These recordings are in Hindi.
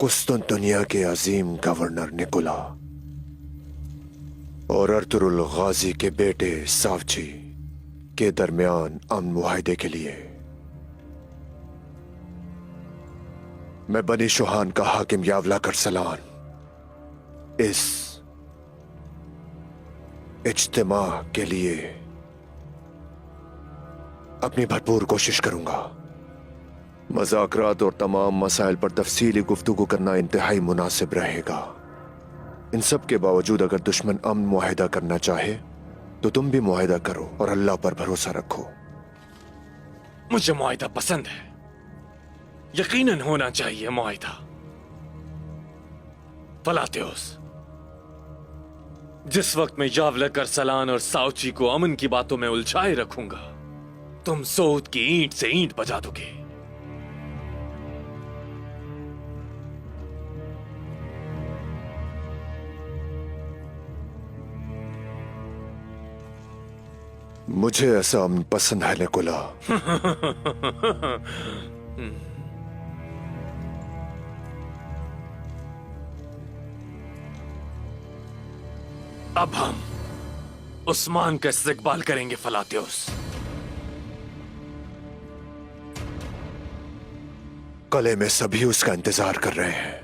कुस्तुनतुनिया के अजीम गवर्नर निकोला और अर्तुरुल गाजी के बेटे सावची के दरमियान अमन मुआहदे के लिए मैं बनी शुहान का हाकिम यावला करसलान इस इज्तिमा के लिए अपनी भरपूर कोशिश करूंगा। मज़ाकरात और तमाम मसाइल पर तफसीली गुफ्तगू करना इंतहाई मुनासिब रहेगा। इन सब के बावजूद अगर दुश्मन अमन मुआहिदा करना चाहे तो तुम भी मुआहिदा करो और अल्लाह पर भरोसा रखो। मुझे मुआहिदा पसंद है, यकीनन होना चाहिए मुआहिदा। फलातेउस, जिस वक्त मैं यावला करसलान और साउची को अमन की बातों में उलझाए रखूंगा, तुम सोत की ईंट से ईंट बजा दोगे। मुझे ऐसा अमन पसंद है निकोला। अब हम उस्मान का इस्तकबाल करेंगे फलातेउस। कले में सभी उसका इंतजार कर रहे हैं।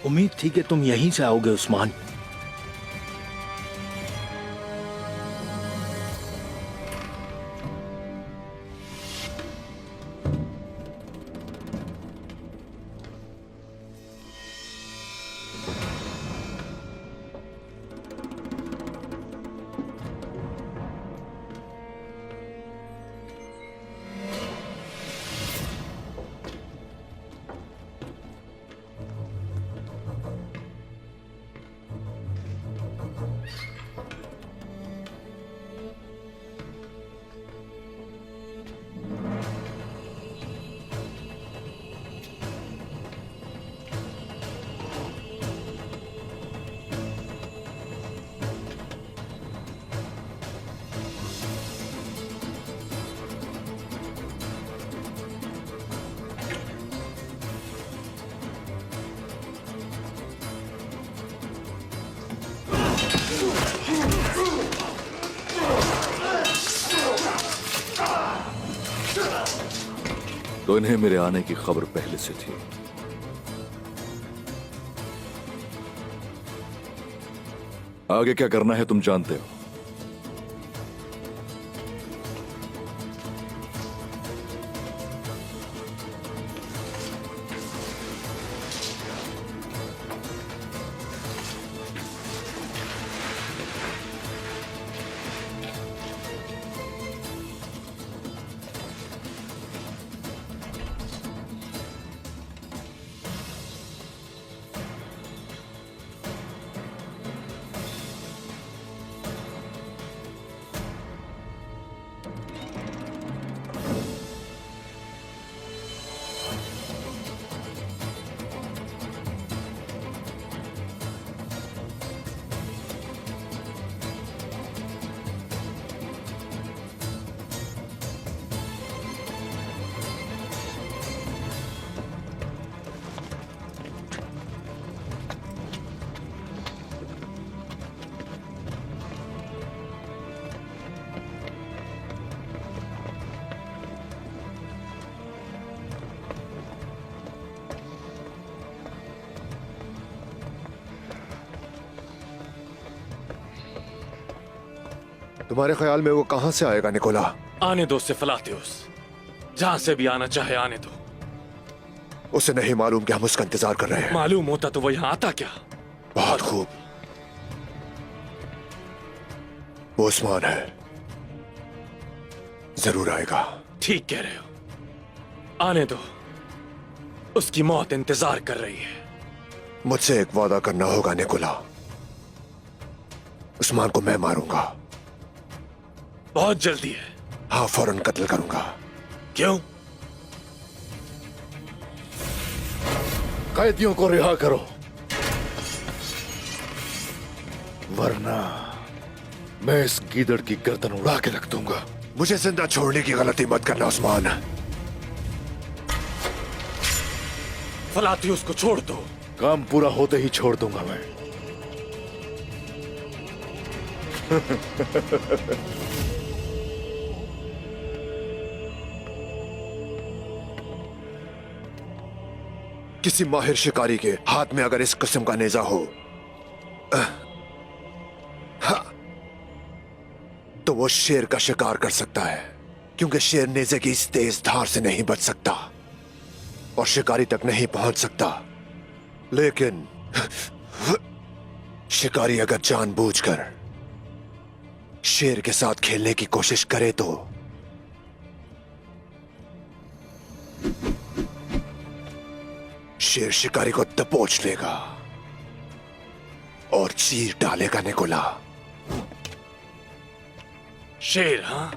उम्मीद थी कि तुम यहीं से आओगे उस्मान। तो इन्हें मेरे आने की खबर पहले से थी। आगे क्या करना है तुम जानते हो। तुम्हारे ख्याल में वो कहां से आएगा निकोला? आने दो उसे फलातेउस। जहां से भी आना चाहे आने दो। उसे नहीं मालूम कि हम उसका इंतजार कर रहे हैं। मालूम होता तो वो यहां आता क्या? बहुत खूब। वो उस्मान है, जरूर आएगा। ठीक कह रहे हो, आने दो। उसकी मौत इंतजार कर रही है। मुझसे एक वादा करना होगा निकोला। उस्मान को मैं मारूंगा। बहुत जल्दी है। हाँ, फौरन कत्ल करूंगा। क्यों? कैदियों को रिहा करो, वरना मैं इस गीदड़ की गर्दन उड़ा के रख दूंगा। मुझे जिंदा छोड़ने की गलती मत करना उस्मान। फलातियुस को छोड़ दो। काम पूरा होते ही छोड़ दूंगा मैं। किसी माहिर शिकारी के हाथ में अगर इस किस्म का नेजा हो तो वो शेर का शिकार कर सकता है, क्योंकि शेर नेजे की इस तेज धार से नहीं बच सकता और शिकारी तक नहीं पहुंच सकता। लेकिन शिकारी अगर जानबूझकर शेर के साथ खेलने की कोशिश करे तो शेर शिकारी को दबोच लेगा और चीर डालेगा निकोला। शेर? हाँ,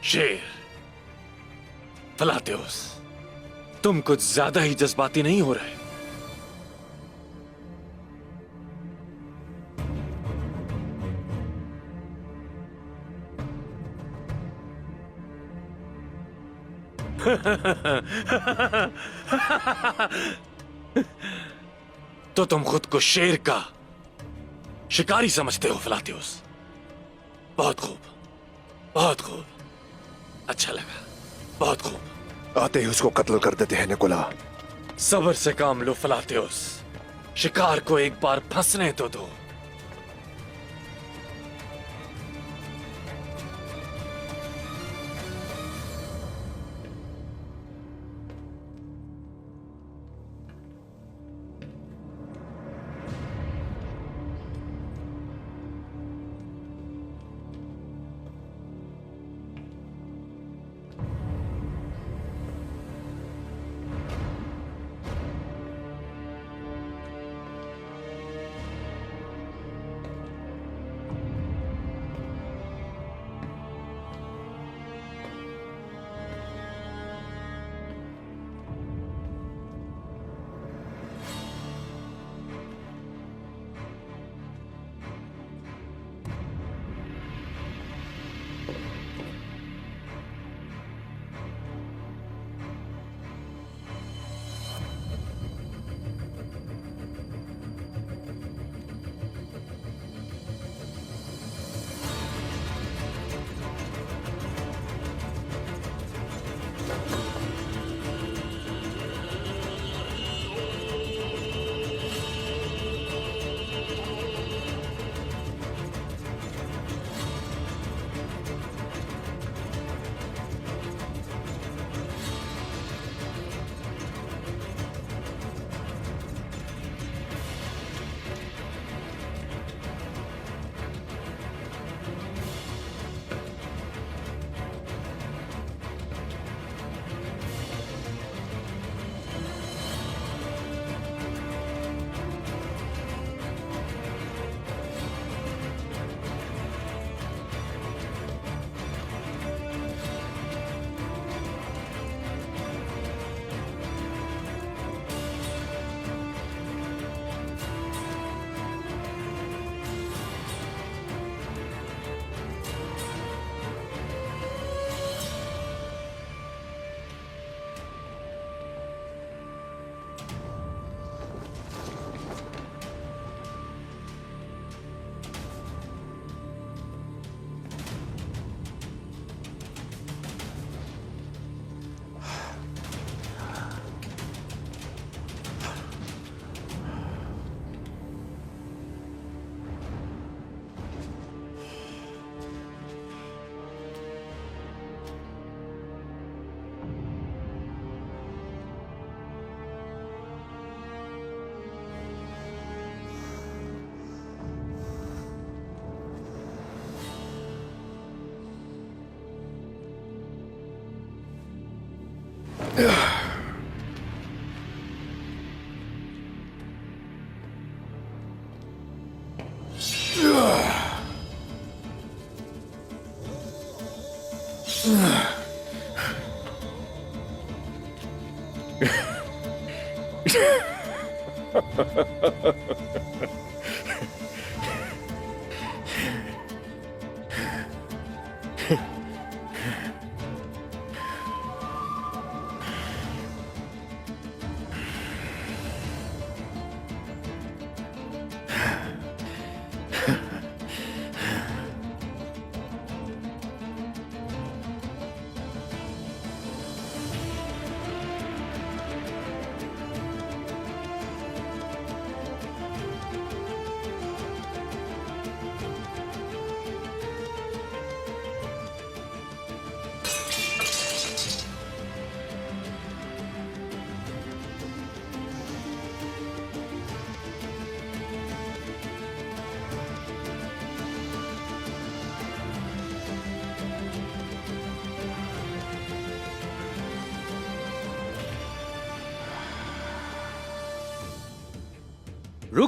शेर। फलातियुस, तुम कुछ ज्यादा ही जज्बाती नहीं हो रहे? तो तुम खुद को शेर का शिकारी समझते हो फलातियुस? बहुत खूब, बहुत खूब। अच्छा लगा, बहुत खूब। आते ही उसको कत्ल कर देते हैं निकोला। सब्र से काम लो फलातियुस। शिकार को एक बार फंसने तो दो। रुक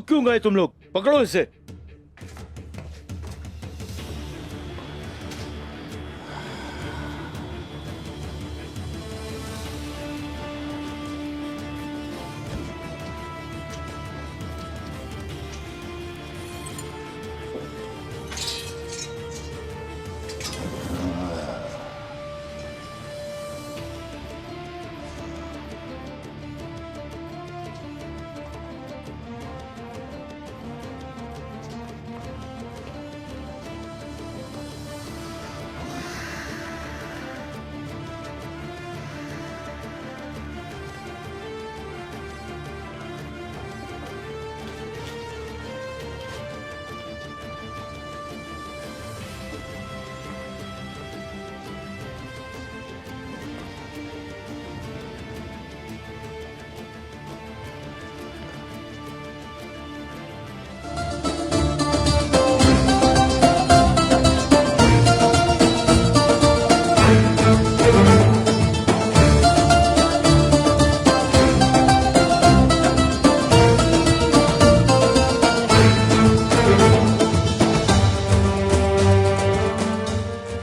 क्यों गए तुम लोग? पकड़ो इसे।